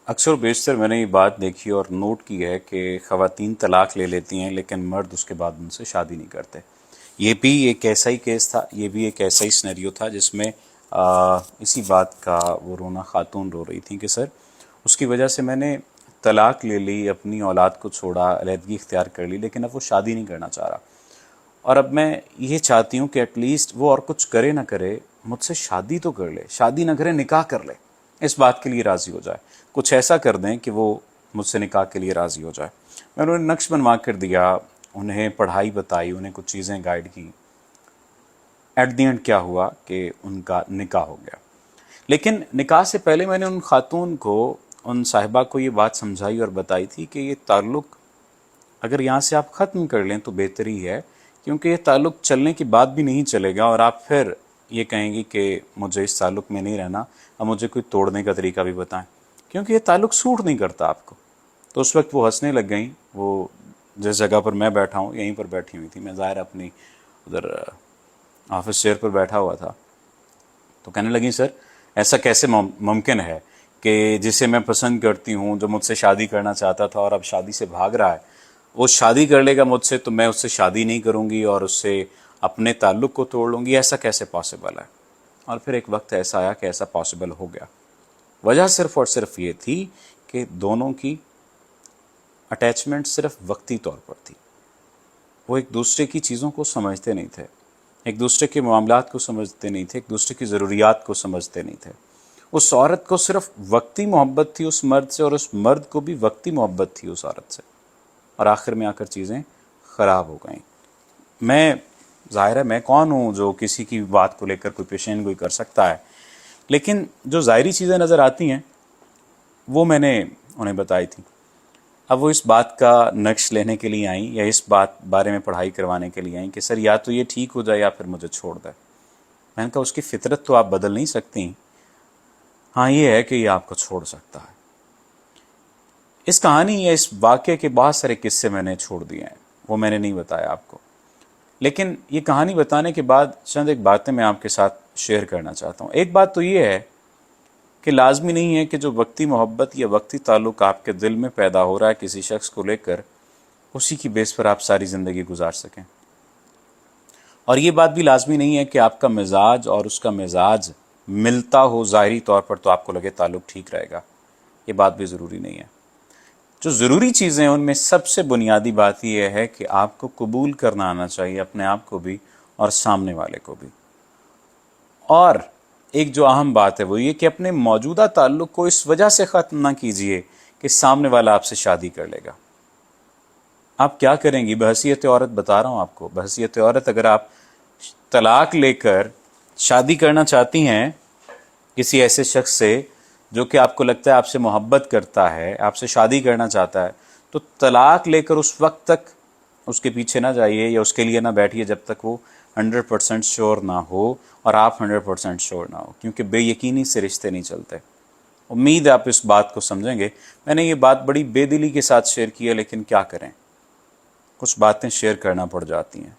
اکثر و بیشتر میں نے یہ بات دیکھی اور نوٹ کی ہے کہ خواتین طلاق لے لیتی ہیں لیکن مرد اس کے بعد ان سے شادی نہیں کرتے۔ یہ بھی ایک ایسا ہی کیس تھا، یہ بھی ایک ایسا ہی سینیریو تھا جس میں اسی بات کا وہ رونا خاتون رو رہی تھی کہ سر اس کی وجہ سے میں نے طلاق لے لی، اپنی اولاد کو چھوڑا، علیحدگی اختیار کر لی، لیکن اب وہ شادی نہیں کرنا چاہ رہا، اور اب میں یہ چاہتی ہوں کہ ایٹ لیسٹ وہ اور کچھ کرے نہ کرے مجھ سے شادی تو کر لے، شادی نہ کرے نکاح کر لے، اس بات کے لیے راضی ہو جائے، کچھ ایسا کر دیں کہ وہ مجھ سے نکاح کے لیے راضی ہو جائے۔ میں نے انہیں نقش بنوا کر دیا، انہیں پڑھائی بتائی، انہیں کچھ چیزیں گائیڈ کی۔ ایٹ دی اینڈ کیا ہوا کہ ان کا نکاح ہو گیا۔ لیکن نکاح سے پہلے میں نے ان خاتون کو، ان صاحبہ کو یہ بات سمجھائی اور بتائی تھی کہ یہ تعلق اگر یہاں سے آپ ختم کر لیں تو بہتر ہی ہے، کیونکہ یہ تعلق چلنے کے بعد بھی نہیں چلے گا اور آپ پھر یہ کہیں گی کہ مجھے اس تعلق میں نہیں رہنا، اب مجھے کوئی توڑنے کا طریقہ بھی بتائیں، کیونکہ یہ تعلق سوٹ نہیں کرتا آپ کو۔ تو اس وقت وہ ہنسنے لگ گئیں، وہ جس جگہ پر میں بیٹھا ہوں یہیں پر بیٹھی ہوئی تھی، میں ظاہر اپنی ادھر آفس چیئر پر بیٹھا ہوا تھا، تو کہنے لگیں سر ایسا کیسے ممکن ہے کہ جسے میں پسند کرتی ہوں، جو مجھ سے شادی کرنا چاہتا تھا اور اب شادی سے بھاگ رہا ہے، وہ شادی کر لے گا مجھ سے تو میں اس سے شادی نہیں کروں گی اور اس سے اپنے تعلق کو توڑ لوں گی، ایسا کیسے پاسبل ہے؟ اور پھر ایک وقت ایسا آیا کہ ایسا پاسبل ہو گیا۔ وجہ صرف اور صرف یہ تھی کہ دونوں کی اٹیچمنٹ صرف وقتی طور پر تھی، وہ ایک دوسرے کی چیزوں کو سمجھتے نہیں تھے، ایک دوسرے کے معاملات کو سمجھتے نہیں تھے، ایک دوسرے کی ضروریات کو سمجھتے نہیں تھے۔ اس عورت کو صرف وقتی محبت تھی اس مرد سے، اور اس مرد کو بھی وقتی محبت تھی اس عورت سے، اور آخر میں آ کر چیزیں خراب ہو گئیں۔ میں ظاہر ہے میں کون ہوں جو کسی کی بات کو لے کر کوئی پیشین گوئی کر سکتا ہے، لیکن جو ظاہری چیزیں نظر آتی ہیں وہ میں نے انہیں بتائی تھی۔ اب وہ اس بات کا نقش لینے کے لیے آئیں یا اس بارے میں پڑھائی کروانے کے لیے آئیں کہ سر یا تو یہ ٹھیک ہو جائے یا پھر مجھے چھوڑ دے۔ میں نے کہا اس کی فطرت تو آپ بدل نہیں سکتی، ہاں یہ ہے کہ یہ آپ کو چھوڑ سکتا ہے۔ اس کہانی یا اس واقعے کے بہت سارے قصے میں نے چھوڑ دیے ہیں، وہ میں نے نہیں بتایا آپ کو، لیکن یہ کہانی بتانے کے بعد چند ایک باتیں میں آپ کے ساتھ شیئر کرنا چاہتا ہوں۔ ایک بات تو یہ ہے کہ لازمی نہیں ہے کہ جو وقتی محبت یا وقتی تعلق آپ کے دل میں پیدا ہو رہا ہے کسی شخص کو لے کر، اسی کی بیس پر آپ ساری زندگی گزار سکیں، اور یہ بات بھی لازمی نہیں ہے کہ آپ کا مزاج اور اس کا مزاج ملتا ہو ظاہری طور پر تو آپ کو لگے تعلق ٹھیک رہے گا، یہ بات بھی ضروری نہیں ہے۔ جو ضروری چیزیں ہیں ان میں سب سے بنیادی بات یہ ہے کہ آپ کو قبول کرنا آنا چاہیے، اپنے آپ کو بھی اور سامنے والے کو بھی۔ اور ایک جو اہم بات ہے وہ یہ کہ اپنے موجودہ تعلق کو اس وجہ سے ختم نہ کیجئے کہ سامنے والا آپ سے شادی کر لے گا۔ آپ کیا کریں گی بحیثیت عورت؟ بتا رہا ہوں آپ کو، بحیثیت عورت اگر آپ طلاق لے کر شادی کرنا چاہتی ہیں کسی ایسے شخص سے جو کہ آپ کو لگتا ہے آپ سے محبت کرتا ہے، آپ سے شادی کرنا چاہتا ہے، تو طلاق لے کر اس وقت تک اس کے پیچھے نہ جائیے یا اس کے لیے نہ بیٹھیے جب تک وہ 100% شور نہ ہو اور آپ 100% شور نہ ہو، کیونکہ بے یقینی سے رشتے نہیں چلتے۔ امید ہے آپ اس بات کو سمجھیں گے۔ میں نے یہ بات بڑی بے دلی کے ساتھ شیئر کی ہے، لیکن کیا کریں، کچھ باتیں شیئر کرنا پڑ جاتی ہیں۔